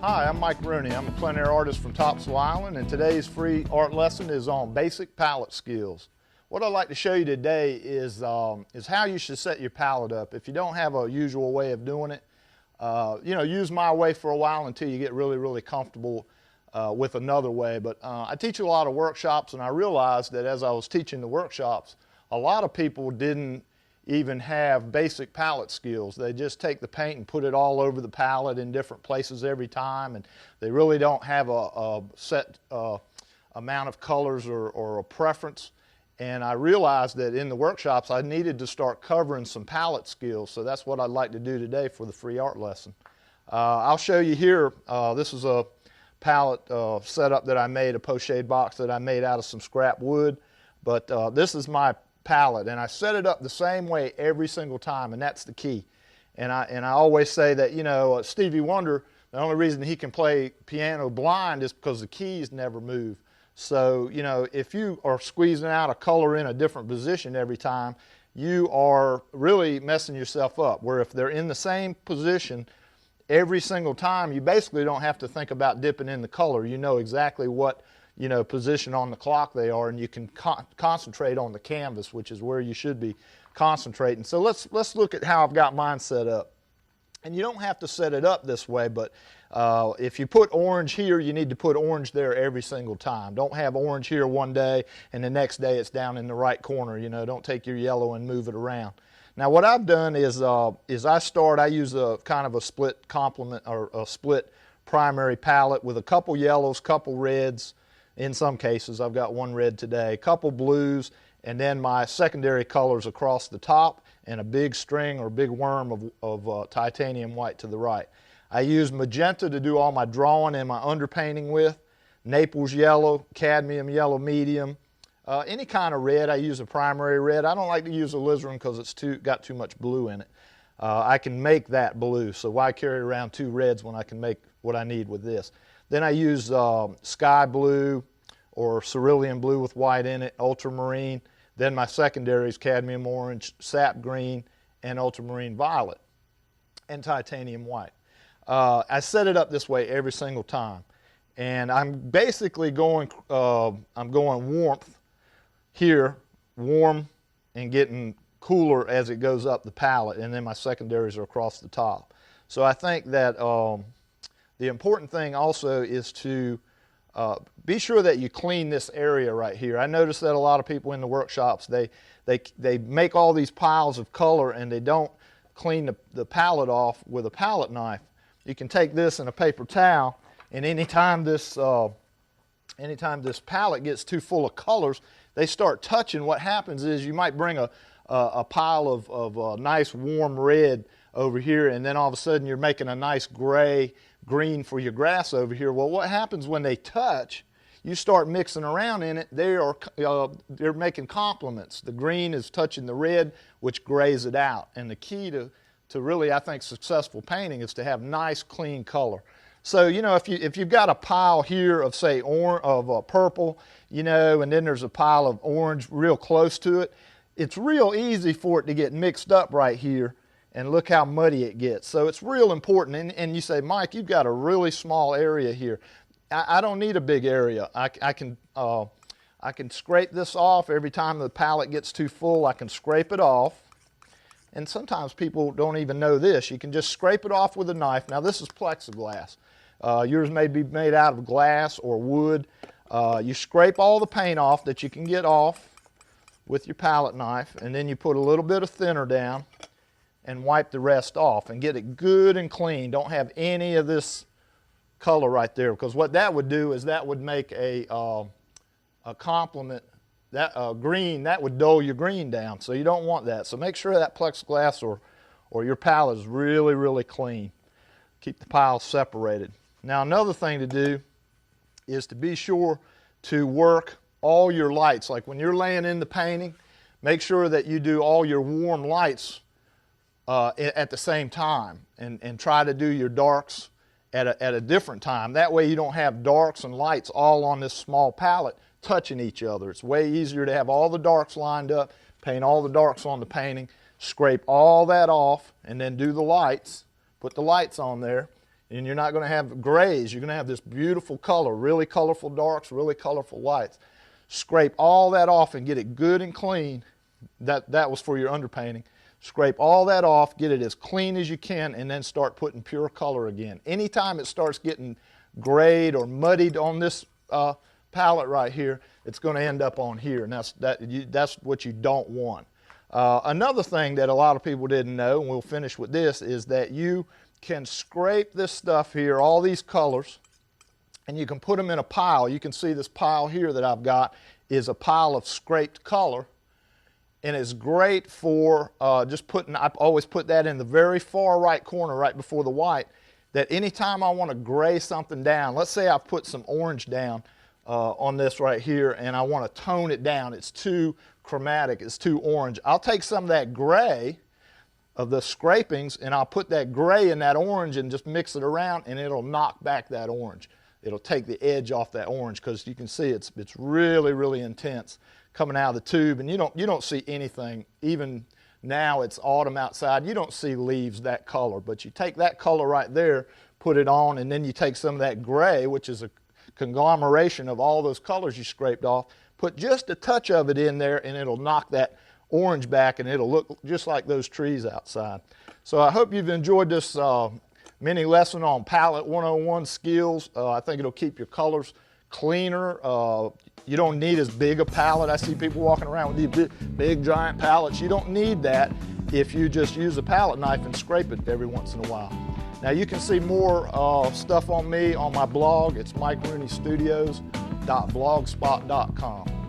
Hi, I'm Mike Rooney. I'm a plein air artist from Topsail Island, and today's free art lesson is on basic palette skills. What I'd like to show you today is how you should set your palette up. If you don't have a usual way of doing it, use my way for a while until you get really comfortable with another way. But I teach a lot of workshops, and I realized that as I was teaching the workshops, a lot of people didn't even have basic palette skills. They just take the paint and put it all over the palette in different places every time, and they really don't have a set amount of colors or a preference. And I realized that in the workshops I needed to start covering some palette skills, so that's what I'd like to do today for the free art lesson. I'll show you here, this is a palette setup that I made, a pochade box that I made out of some scrap wood, but this is my palette, and I set it up the same way every single time, and that's the key. And I always say that, Stevie Wonder, the only reason he can play piano blind is because the keys never move. So, if you are squeezing out a color in a different position every time, you are really messing yourself up. Where if they're in the same position every single time, you basically don't have to think about dipping in the color. You know exactly what position on the clock they are, and you can concentrate on the canvas, which is where you should be concentrating. So let's look at how I've got mine set up. And you don't have to set it up this way, but if you put orange here, you need to put orange there every single time. Don't have orange here one day and the next day it's down in the right corner. Don't take your yellow and move it around. Now what I've done is I use a kind of a split complement or a split primary palette with a couple yellows, couple reds. In some cases, I've got one red today, a couple blues, and then my secondary colors across the top, and a big string or big worm of titanium white to the right. I use magenta to do all my drawing and my underpainting with, Naples yellow, cadmium yellow medium, any kind of red. I use a primary red. I don't like to use alizarin because it's got too much blue in it. I can make that blue, so why carry around two reds when I can make what I need with this? Then I use sky blue or cerulean blue with white in it, ultramarine. Then my secondaries, cadmium orange, sap green, and ultramarine violet, and titanium white. I set it up this way every single time. And I'm basically going warmth here, warm and getting cooler as it goes up the palette, and then my secondaries are across the top. So I think that the important thing also is to be sure that you clean this area right here. I notice that a lot of people in the workshops, they make all these piles of color and they don't clean the palette off with a palette knife. You can take this and a paper towel, and anytime this palette gets too full of colors, they start touching. What happens is you might bring a pile of nice warm red over here, and then all of a sudden you're making a nice green for your grass over here. Well, what happens when they touch, you start mixing around in it, they're making complements. The green is touching the red, which grays it out. And the key to really, I think, successful painting is to have nice, clean color. So, if you've got a pile here of, say, purple, and then there's a pile of orange real close to it, it's real easy for it to get mixed up right here. And look how muddy it gets. So it's real important. And you say, Mike, you've got a really small area here. I don't need a big area. I can scrape this off every time the palette gets too full. I can scrape it off. And sometimes people don't even know this. You can just scrape it off with a knife. Now this is plexiglass. Yours may be made out of glass or wood. You scrape all the paint off that you can get off with your palette knife, and then you put a little bit of thinner down and wipe the rest off and get it good and clean. Don't have any of this color right there, because what that would do is that would make a complement, that green, that would dull your green down. So you don't want that. So make sure that plexiglass or your palette is really clean. Keep the piles separated. Now another thing to do is to be sure to work all your lights. Like when you're laying in the painting, make sure that you do all your warm lights at the same time, and try to do your darks at a different time. That way you don't have darks and lights all on this small palette touching each other. It's way easier to have all the darks lined up, paint all the darks on the painting, scrape all that off, and then do the lights, put the lights on there, and you're not going to have grays. You're going to have this beautiful color, really colorful darks, really colorful whites. Scrape all that off and get it good and clean. That was for your underpainting. Scrape all that off, get it as clean as you can, and then start putting pure color again. Anytime it starts getting grayed or muddied on this palette right here, it's going to end up on here, and that's what you don't want. Another thing that a lot of people didn't know, and we'll finish with this, is that you can scrape this stuff here, all these colors, and you can put them in a pile. You can see this pile here that I've got is a pile of scraped color. And it's great for just putting, I always put that in the very far right corner right before the white, that anytime I want to gray something down, let's say I've put some orange down on this right here and I want to tone it down, it's too chromatic, it's too orange, I'll take some of that gray of the scrapings and I'll put that gray in that orange and just mix it around, and it'll knock back that orange. It'll take the edge off that orange, because you can see it's really, really intense coming out of the tube, and you don't see anything. Even now it's autumn outside, you don't see leaves that color, but you take that color right there, put it on, and then you take some of that gray, which is a conglomeration of all those colors you scraped off, put just a touch of it in there, and it'll knock that orange back, and it'll look just like those trees outside. So I hope you've enjoyed this mini lesson on Palette 101 skills. I think it'll keep your colors cleaner. You don't need as big a palette. I see people walking around with these big giant palettes. You don't need that if you just use a palette knife and scrape it every once in a while. Now you can see more stuff on me on my blog. It's MikeRooneyStudios.blogspot.com.